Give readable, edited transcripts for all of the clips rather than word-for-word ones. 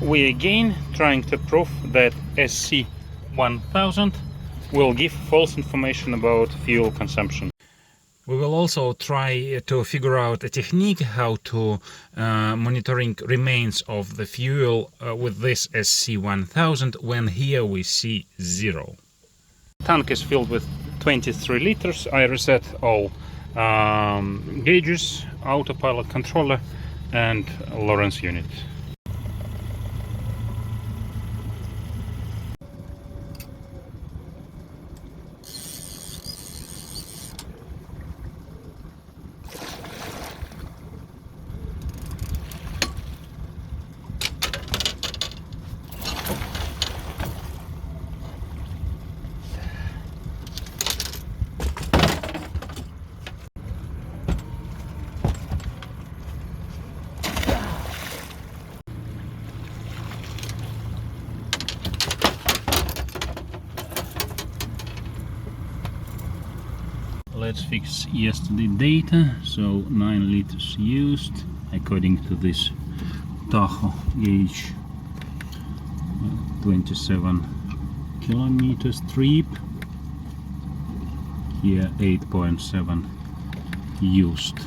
we again trying to prove that SC1000 will give false information about fuel consumption. We will also try to figure out a technique how to monitoring remains of the fuel with this SC1000 when here we see 0. Tank is filled with 23 liters. I reset all gauges, autopilot controller and Lawrence unit. Let's fix yesterday data. So 9 liters used according to this Tahoe gauge, 27 kilometers trip. Here 8.7 used,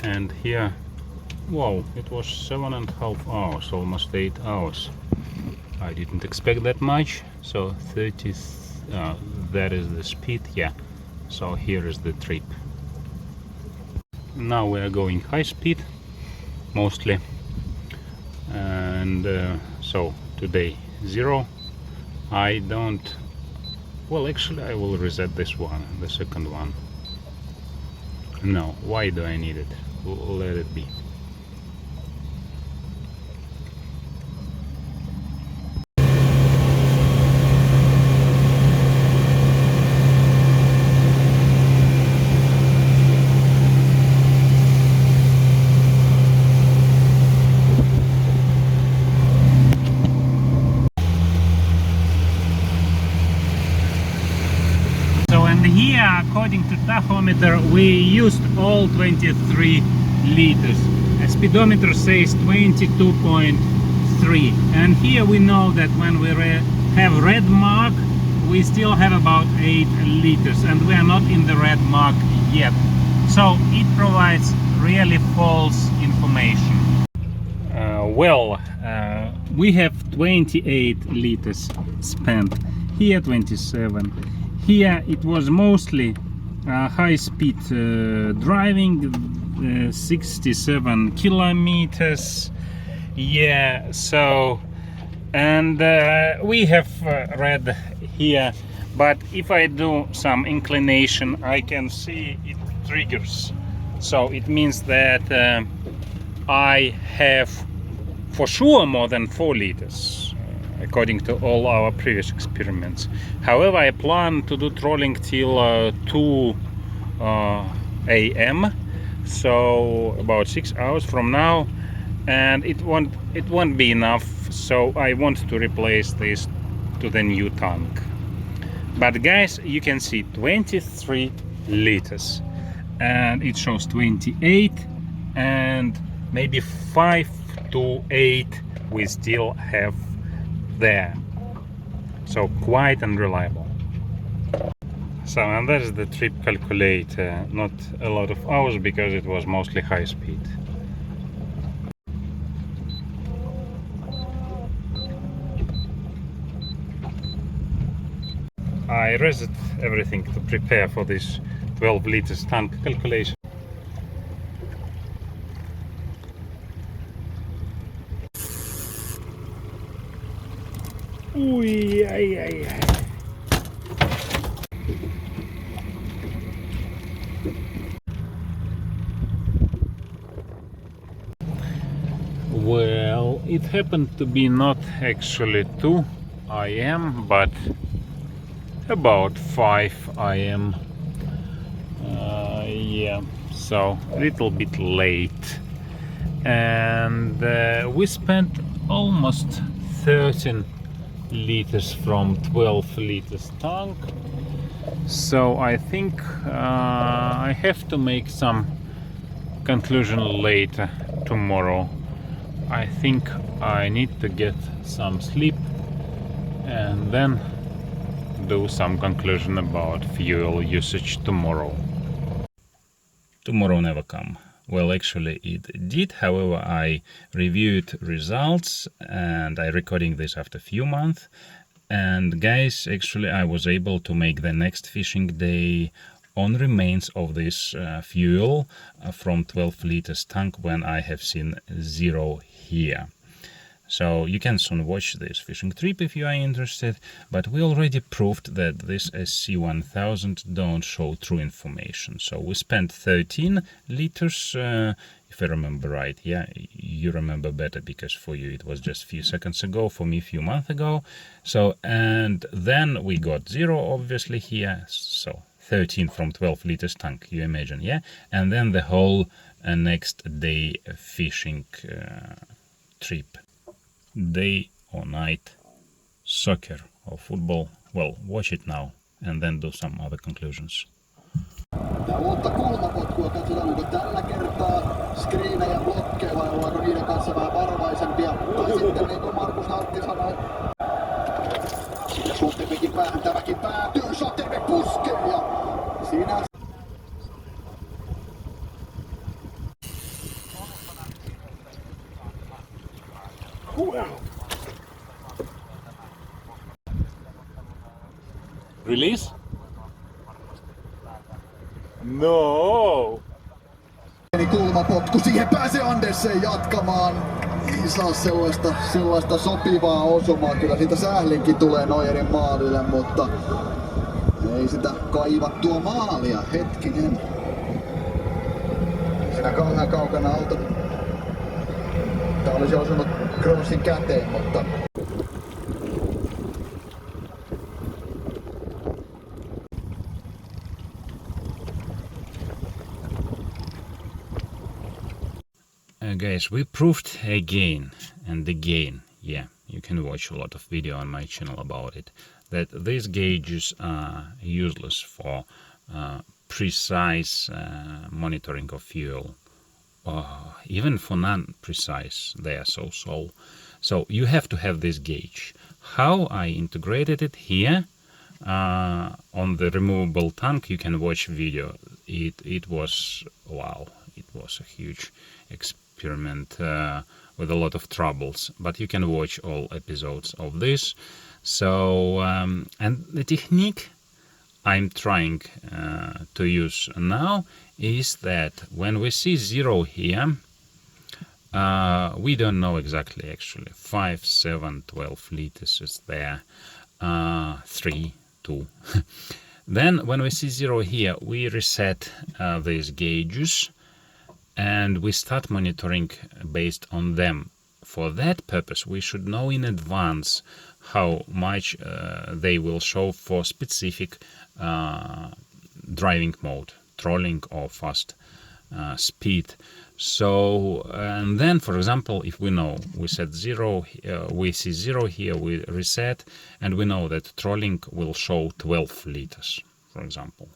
and here, wow, it was 7.5 hours, almost 8 hours. I didn't expect that much. So 30. That is the speed, yeah. So here is the trip. Now we are going high speed mostly, and so today 0. I don't, well, actually I will reset this one, the second one. No, why do I need it? Let it be. Here, according to tachometer, we used all 23 liters. A speedometer says 22.3, and here we know that when we have red mark, we still have about 8 liters, and we are not in the red mark yet. So it provides really false information. We have 28 liters spent. Here 27. Here it was mostly high-speed driving, 67 kilometers. Yeah, so, and we have red here, but if I do some inclination, I can see it triggers. So it means that I have for sure more than 4 liters. According to all our previous experiments. However, I plan to do trolling till 2 AM, so about 6 hours from now, and it won't be enough. So I want to replace this to the new tank. But guys, you can see 23 liters, and it shows 28, and maybe 5 to 8 we still have there, so quite unreliable. So, and that is the trip calculator, not a lot of hours because it was mostly high speed. I reset everything to prepare for this 12 liters tank calculation. Ui, ay, ay, ay. Well, it happened to be not actually 2 AM, but about 5 AM. Yeah, so a little bit late. And we spent almost 13 liters from 12 liters tank. So I think I have to make some conclusion later tomorrow. I think I need to get some sleep and then do some conclusion about fuel usage tomorrow. Tomorrow never come. Well, actually it did. However, I reviewed results and I recording this after a few months. And guys, actually I was able to make the next fishing day on remains of this fuel from 12 liters tank when I have seen zero here. So you can soon watch this fishing trip if you are interested, but we already proved that this SC1000 don't show true information. So we spent 13 liters, if I remember right. Yeah, you remember better because for you it was just a few seconds ago, for me a few months ago. So, and then we got zero obviously here, so 13 from 12 liters tank, you imagine, yeah? And then the whole next day fishing trip. Day or night, soccer or football, well, watch it now and then do some other conclusions. Ja uutta kulmapotkua katsotaan, onko tällä kertaa screenejä blokkeja vai ollaanko niiden kanssa vähän varovaisempia. Tai sitten niin kuin Markus Hartti sanoi, siinä Sotterbekin päähän tämäkin päätyy, Sotterbek puskee ja siinä... Release? No! Kulmapotku, siihen pääsee Andersen jatkamaan. Ei saa sellaista sopivaa osumaa. Kyllä siitä sählinkin tulee Neuerin maalille, mutta ei sitä kaivattua maalia. Hetkinen. Siinä kauhean kaukana auto. Tää olisi osunut Crossin käteen, mutta... Guys, we proved again and again, yeah, you can watch a lot of video on my channel about it, that these gauges are useless for precise monitoring of fuel. Even for non-precise, they are so. So you have to have this gauge. How I integrated it here on the removable tank, you can watch video. It was, wow, it was a huge experiment with a lot of troubles, but you can watch all episodes of this. So and the technique I'm trying to use now is that when we see zero here, we don't know exactly actually 5, 7, 12 liters is there, 3, 2. Then when we see zero here, we reset these gauges and we start monitoring based on them. For that purpose, we should know in advance how much they will show for specific driving mode, trolling or fast speed. So, and then, for example, if we know we set zero, we see zero here, we reset, and we know that trolling will show 12 liters, for example,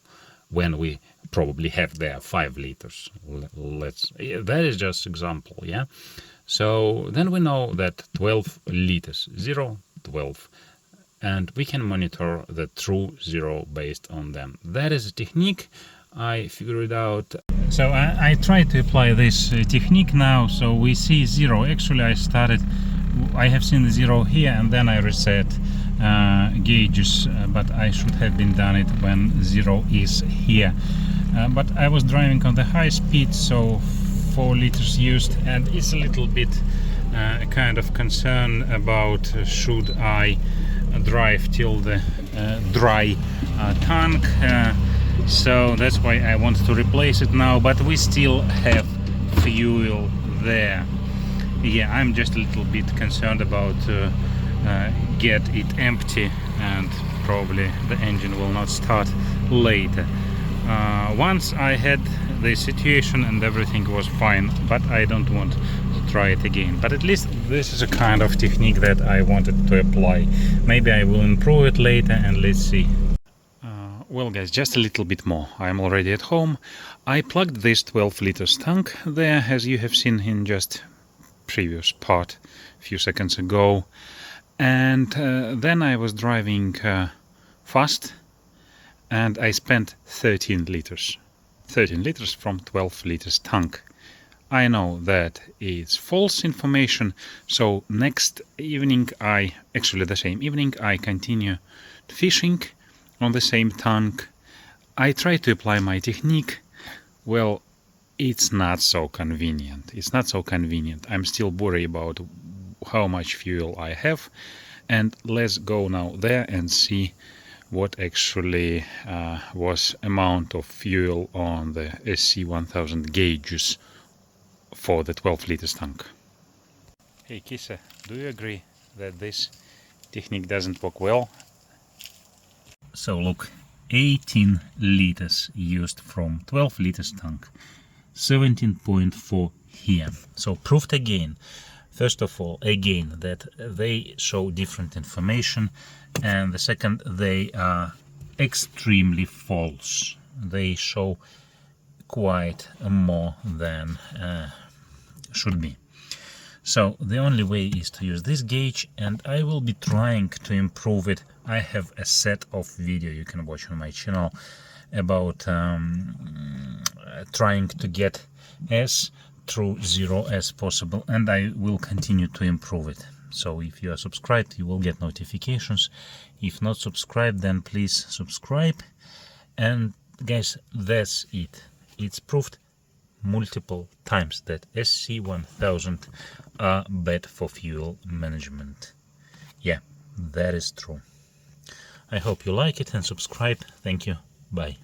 when we probably have there 5 liters. That is just example, yeah. So then we know that 12 liters, 0, 12, and we can monitor the true zero based on them. That is a technique I figured out. So I try to apply this technique now. So we see zero. Actually, I have seen the zero here, and then I reset gauges, but I should have been done it when zero is here. But I was driving on the high speed, so 4 liters used, and it's a little bit kind of concern about should I drive till the dry tank. So that's why I want to replace it now, but we still have fuel there. Yeah, I'm just a little bit concerned about get it empty, and probably the engine will not start later. Once I had the situation and everything was fine, but I don't want to try it again. But at least this is a kind of technique that I wanted to apply. Maybe I will improve it later, and let's see. Well guys, just a little bit more. I'm already at home. I plugged this 12 liters tank there, as you have seen in just previous part a few seconds ago, and then I was driving fast, and I spent 13 liters from 12 liters tank. I know that it's false information, so next evening, actually the same evening, I continue fishing on the same tank. I try to apply my technique. Well, it's not so convenient. I'm still worried about how much fuel I have, and let's go now there and see what actually was amount of fuel on the SC1000 gauges for the 12 liters tank. Hey Kisa, do you agree that this technique doesn't work well? So look, 18 liters used from 12 liters tank, 17.4 here. So proved again, first of all, again, that they show different information, and the second, they are extremely false. They show quite more than should be. So the only way is to use this gauge, and I will be trying to improve it. I have a set of video you can watch on my channel about trying to get as true zero as possible, and I will continue to improve it. So if you are subscribed, you will get notifications. If not subscribed, then please subscribe. And guys, that's it. It's proved multiple times that SC1000 are bad for fuel management. Yeah, that is true. I hope you like it and subscribe. Thank you. Bye.